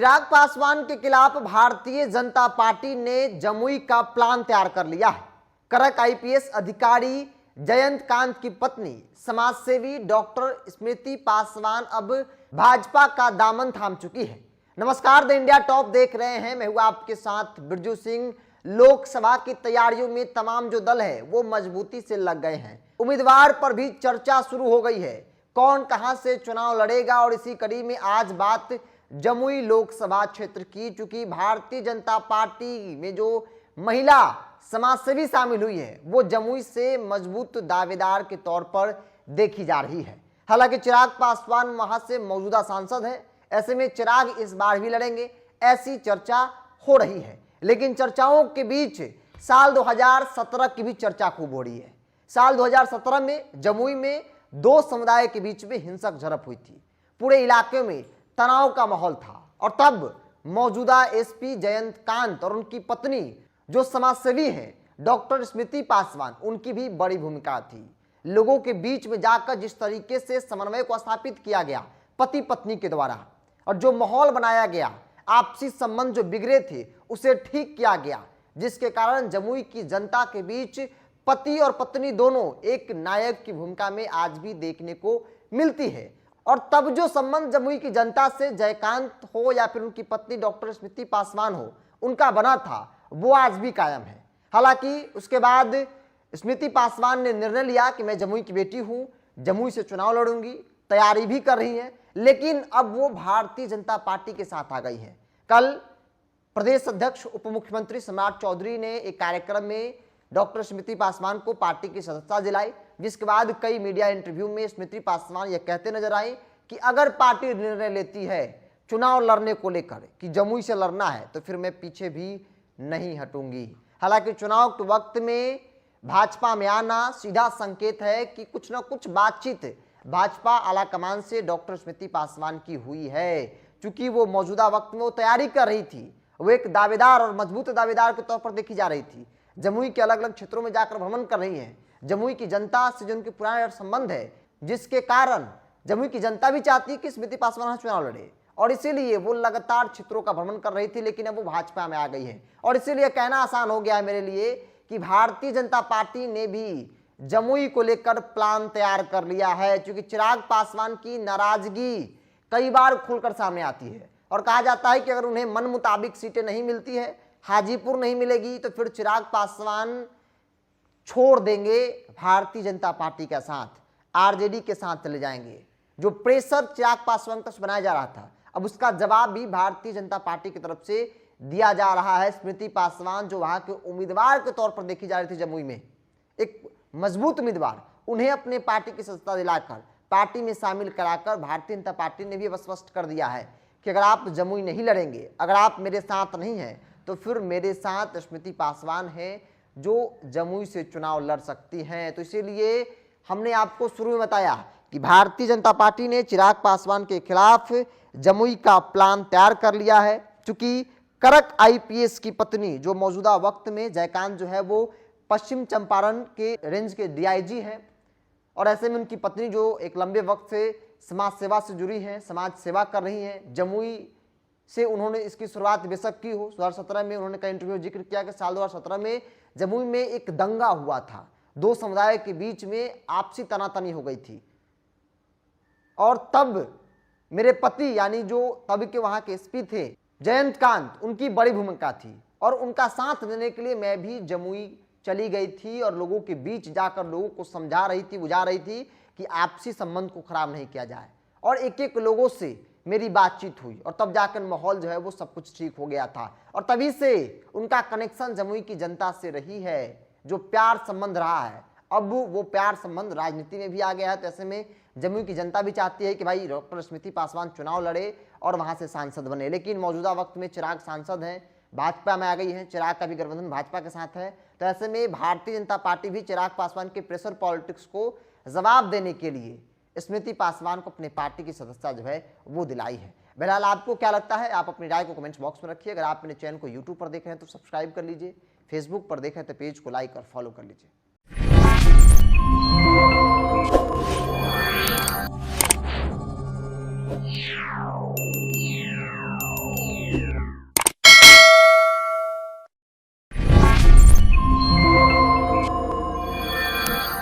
चिराग पासवान के खिलाफ भारतीय जनता पार्टी ने जमुई का प्लान तैयार कर लिया है। करक आईपीएस अधिकारी जयंत कांत की पत्नी समाजसेवी डॉक्टर स्मृति पासवान अब भाजपा का दामन थाम चुकी है। नमस्कार, द इंडिया टॉप देख रहे हैं। मैं हूं आपके साथ बिरजू सिंह। लोकसभा की तैयारियों में तमाम जो दल है वो मजबूती से लग गए हैं। उम्मीदवार पर भी चर्चा शुरू हो गई है, कौन कहां से चुनाव लड़ेगा। और इसी कड़ी में आज बात जमुई लोकसभा क्षेत्र की, चूंकि भारतीय जनता पार्टी में जो महिला समाजसेवी शामिल हुई है वो जमुई से मजबूत दावेदार के तौर पर देखी जा रही है। हालांकि चिराग पासवान वहां से मौजूदा सांसद है, ऐसे में चिराग इस बार भी लड़ेंगे ऐसी चर्चा हो रही है। लेकिन चर्चाओं के बीच साल 2017 की भी चर्चा खूब हो रही है। साल 2017 में जमुई में दो समुदाय के बीच में हिंसक झड़प हुई थी, पूरे इलाके में तनाव का माहौल था और तब मौजूदा एसपी जयंत कांत और उनकी पत्नी जो समाजसेवी हैं डॉक्टर स्मृति पासवान, उनकी भी बड़ी भूमिका थी। लोगों के बीच में जाकर जिस तरीके से समन्वय को स्थापित किया गया पति पत्नी के द्वारा, और जो माहौल बनाया गया, आपसी संबंध जो बिगड़े थे उसे ठीक किया गया, जिसके कारण जमुई की जनता के बीच पति और पत्नी दोनों एक नायक की भूमिका में आज भी देखने को मिलती है। और तब जो संबंध जमुई की जनता से जयकांत हो या फिर उनकी पत्नी डॉक्टर स्मृति पासवान हो उनका बना था, वो आज भी कायम है। हालांकि उसके बाद स्मृति पासवान ने निर्णय लिया कि मैं जमुई की बेटी हूं, जमुई से चुनाव लड़ूंगी, तैयारी भी कर रही है, लेकिन अब वो भारतीय जनता पार्टी के साथ आ गई है। कल प्रदेश अध्यक्ष उप मुख्यमंत्री सम्राट चौधरी ने एक कार्यक्रम में डॉक्टर स्मृति पासवान को पार्टी की सदस्यता दिलाई, जिसके बाद कई मीडिया इंटरव्यू में स्मृति पासवान यह कहते नजर आई कि अगर पार्टी निर्णय लेती है चुनाव लड़ने को लेकर कि जमुई से लड़ना है तो फिर मैं पीछे भी नहीं हटूंगी। हालांकि चुनाव के वक्त में भाजपा में आना सीधा संकेत है कि कुछ ना कुछ बातचीत भाजपा आलाकमान से डॉक्टर स्मृति पासवान की हुई है। चूंकि वो मौजूदा वक्त में वो तैयारी कर रही थी, वो एक दावेदार और मजबूत दावेदार के तौर पर देखी जा रही थी। जमुई के अलग अलग क्षेत्रों में जाकर भ्रमण कर रही है। जमुई की जनता से जो उनके पुराने संबंध है, जिसके कारण जमुई की जनता भी चाहती है कि स्मृति पासवान चुनाव लड़े, और इसीलिए वो लगातार क्षेत्रों का भ्रमण कर रही थी। लेकिन अब वो भाजपा में आ गई है और इसीलिए कहना आसान हो गया है मेरे लिए कि भारतीय जनता पार्टी ने भी जमुई को लेकर प्लान तैयार कर लिया है। क्योंकि चिराग पासवान की नाराजगी कई बार खुलकर सामने आती है और कहा जाता है कि अगर उन्हें मन मुताबिक सीटें नहीं मिलती है, हाजीपुर नहीं मिलेगी, तो फिर चिराग पासवान छोड़ देंगे भारतीय जनता पार्टी के साथ, आरजेडी के साथ चले जाएंगे। जो प्रेशर चिराग पासवान पर बनाया जा रहा था, अब उसका जवाब भी भारतीय जनता पार्टी की तरफ से दिया जा रहा है। स्मृति पासवान जो वहां के उम्मीदवार के तौर पर देखी जा रही थी जमुई में, एक मजबूत उम्मीदवार, उन्हें अपने पार्टी की सदस्यता दिलाकर पार्टी में शामिल कराकर भारतीय जनता पार्टी ने भी स्पष्ट कर दिया है कि अगर आप जमुई नहीं लड़ेंगे, अगर आप मेरे साथ नहीं हैं, तो फिर मेरे साथ स्मृति पासवान है जो जमुई से चुनाव लड़ सकती हैं। तो इसीलिए हमने आपको शुरू में बताया कि भारतीय जनता पार्टी ने चिराग पासवान के खिलाफ जमुई का प्लान तैयार कर लिया है। चूंकि करक आईपीएस की पत्नी जो मौजूदा वक्त में जयकांत जो है वो पश्चिम चंपारण के रेंज के डीआईजी हैं, और ऐसे में उनकी पत्नी जो एक लंबे वक्त से समाज सेवा से जुड़ी हैं, समाज सेवा कर रही हैं। जमुई से उन्होंने इसकी शुरुआत बेशक की हो, 2017 में उन्होंने कई इंटरव्यू जिक्र किया कि साल 2017 में जमुई में एक दंगा हुआ था, दो समुदाय के बीच में आपसी तनातनी हो गई थी, और तब मेरे पति यानी जो तब के वहां के एसपी थे जयंत कांत, उनकी बड़ी भूमिका थी और उनका साथ देने के लिए मैं भी जमुई चली गई थी और लोगों के बीच जाकर लोगों को समझा रही थी, बुझा रही थी कि आपसी संबंध को खराब नहीं किया जाए। और एक एक लोगों से मेरी बातचीत हुई और तब जाकर माहौल जो है वो सब कुछ ठीक हो गया था, और तभी से उनका कनेक्शन जमुई की जनता से रही है, जो प्यार संबंध रहा है। अब वो प्यार संबंध राजनीति में भी आ गया है। तो ऐसे में जमुई की जनता भी चाहती है कि भाई डॉक्टर स्मृति पासवान चुनाव लड़े और वहां से सांसद बने। लेकिन मौजूदा वक्त में चिराग सांसद हैं, भाजपा में आ गई है, चिराग का भी गठबंधन भाजपा के साथ है। तो ऐसे में भारतीय जनता पार्टी भी चिराग पासवान के प्रेशर पॉलिटिक्स को जवाब देने के लिए स्मृति पासवान को अपने पार्टी की सदस्यता जो है वो दिलाई है। बहरहाल आपको क्या लगता है, आप अपनी राय को कमेंट्स बॉक्स में रखिए। अगर आप मेरे चैनल को यूट्यूब पर देख रहे हैं तो सब्सक्राइब कर लीजिए, फेसबुक पर देख रहे हैं तो पेज को लाइक और फॉलो कर लीजिए।